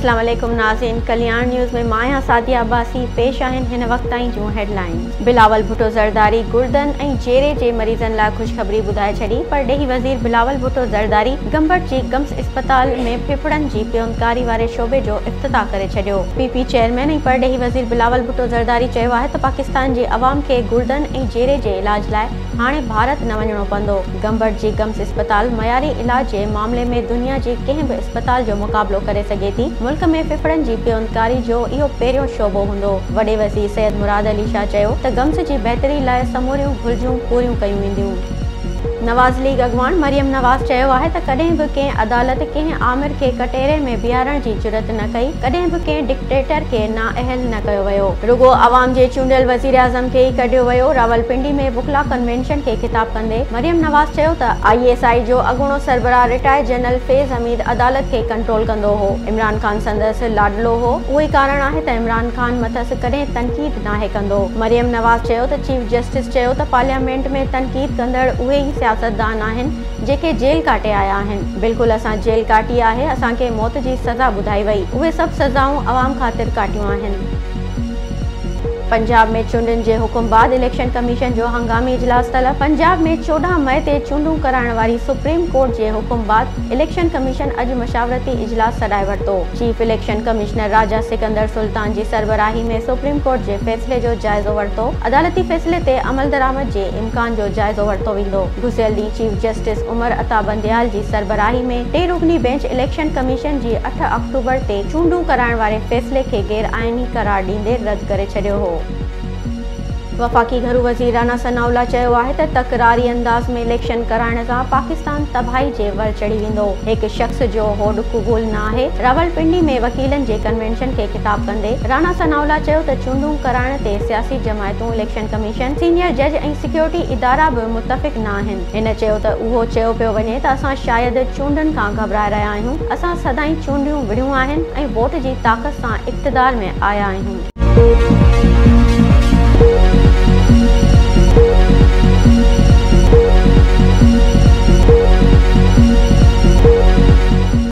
अस्सलाम वालेकुम नाज़रीन, कल्याण न्यूज़ में माया सादिया अब्बासी पेश आहिनि हिन वक्त ताईं जूं हेडलाइंस। बिलावल भुट्टो ज़रदारी गुर्दन ऐं जेरे जे मरीज़नि लाइ ख़ुशख़बरी ॿुधाए छॾी। परॾेही वज़ीर बिलावल भुट्टो ज़रदारी गंबड़ जी गम्स इस्पताल में फिफड़नि जी पियोनकारी वारे शोबे जो इफ़्तिताह करे छॾियो। पीपी चेयरमैन ऐं परॾेही वज़ीर बिलावल भुट्टो ज़रदारी चयो आहे त पाकिस्तान जे अवाम खे गुर्दन ऐं जेरे जे इलाज लाइ हाणे भारत न वञणो पवंदो। गंबड़ जी गम्स इस्पताल मयारी इलाज जे मामले में दुनिया जे कंहिं बि इस्पताल जो मुक़ाबिलो करे सघे थी। मुल्क में फिफड़नि जी पियोनकारी जो इहो पहिरियों शोबो हूंदो। वॾे वज़ीर सैयद मुराद अली शाह चयो त गम्स जी बहितरी लाइ समूरियूं घुर्जूं पूरियूं कयूं वेंदियूं। नवाज़ लीग अॻवान मरियम नवाज़ चयो आहे त कॾहिं बि कंहिं अदालत कंहिं आमिर खे कटेरे में बीहारण जी जुरत न कई, कॾहिं बि कंहिं डिक्टेटर खे नाअहल न कयो वियो। रुगो अवाम जे चूंडियल वज़ीर आज़म खे ई कढियो वियो। रावलपिंडी में बुखला कन्वेंशन खे ख़िताब कंदे मरियम नवाज़ चयो त ISI जो अॻूणो सरबराह रिटायर्ड जनरल फैज़ हमीद अदालत खे कंट्रोल कंदो हो। इमरान ख़ान संदसि लाडलो हो। उहो ई कारण आहे त इमरान ख़ान मथसि कॾहिं तनक़ीद नाहे कंदो। मरियम नवाज़ चयो त चीफ जस्टिस चयो त पार्लियामेंट में तनक़ीद कंदड़ उहे ई सियासतदान आहिनि जेके जेल काटे आया आहिनि। बिल्कुलु असां जेल काटी आहे, असांखे मौत जी सज़ा ॿुधाई वई। उहे सभु सज़ाऊं अवाम ख़ातिर काटियूं आहिनि। पंजाब में चूंडनि जे हुकुम बाद इलेक्शन कमीशन जो हंगामी इजलास तलब। पंजाब में 14 मई ते चूंडूं कराइण वारी सुप्रीम कोर्ट जे हुकुम बाद इलेक्शन कमीशन अॼु मशावरती इजलास सॾाए वरितो। चीफ इलेक्शन कमिश्नर राजा सिकंदर सुल्तान जी सरबराही में सुप्रीम कोर्ट जे फ़ैसिले जो जाइज़ो वरितो। अदालती फ़ैसिले ते अमल दरामद जे इम्कान जो जाइज़ो वरितो वेंदो। गुज़िरियल ॾींहुं चीफ जस्टिस उमर अता बंदयाल जी सरबराही में 3 रुकनी बेंच इलेक्शन कमीशन जी 8 अक्टूबर ते चूंडूं कराइण वारे फ़ैसिले खे गैर आइनी करार ॾींदे रद्द करे छॾियो हो। वफ़ाक़ी घरू वज़ीर राना सनाउल्लाह चयो आहे त तकरारी अंदाज़ में इलेक्शन कराइण सां पाकिस्तान तबाही जे वर चढ़ी वेंदो। हिकु शख़्स जो होॾ क़बूल न आहे। रावलपिंडी में वकीलनि जे कन्वेंशन खे ख़िताब कंदे राना सनाउल्लाह चयो त चूंडूं कराइण ते सियासी जमायतूं, इलेक्शन कमीशन, सीनियर जज ऐं सिक्योरिटी इदारा बि मुतफ़िक़ न आहिनि। हिन चयो त उहो चयो पियो वञे त असां शायदि चूंडनि खां घबराए रहिया आहियूं। असां सदाईं चूंडियूं विढ़ियूं आहिनि ऐं वोट जी ताक़त सां इक़्तिदार में आया आहियूं।